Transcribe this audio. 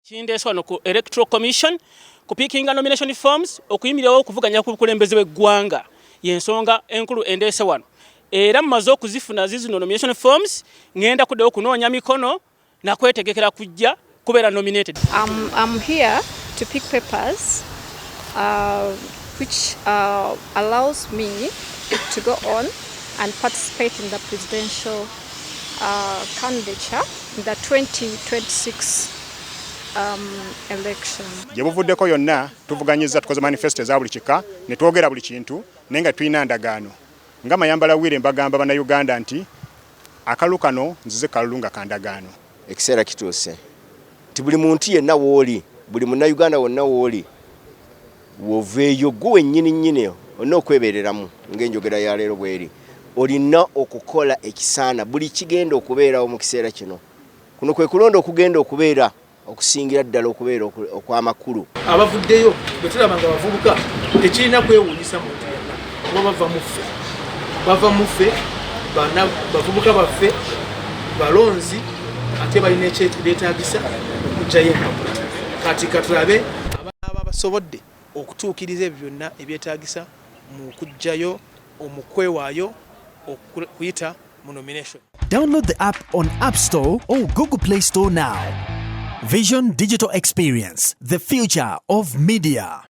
Kindeeswa no ku Electoral Commission kupikinga nomination forms okuyimirirawo okuvuganya ku bukulembeze bw'eggwanga y'ensonga enkulu endeese wano. Era mmaze okuzifuna zino nomination forms ngenda kuddayo okunoonya mikono na kwetegekera kujja kubeera nominated. I'm here to pick papers which allows me to go on and participate in the presidential candidature in the 2026 election. Jebuvuddeko yonna tuvuganyiza tukoze manifesto za buli kika ne twogera buli kintu nenga tulina ndagaano. Nga Mayambala Wire mbagamba bana Uganda nti akalukano nzize kalunga kandagaano. Ekiseera kituuse. Ti buli muntu yenna wooli, buli munna Uganda wonna wooli. Woveeyo gwe nnyini onna okwebereramu ng'enjogera ya leero bweri. Olina okukola ekisaana buli kigenda okubeerawo mu kiseera kino. Kuno kwe kulonda okugenda okubeera okusingira ddala okubeera okw'amakulu. Abavuddeyo bwe tulaba nga bavubuka tekirina kwewuunyisa muntu yenna kuba bava mu ffe bavubuka baffe balonzi ate balina ekyebeetaagisa okugyayo empapula. Kati katulabe abaaba basobodde okutuukiriza ebyo byonna ebyetaagisa mu kuggyayo omukwewaayo okuyita mu nomination. Download the app on App Store or Google Play Store now. Vision Digital Experience, the future of media.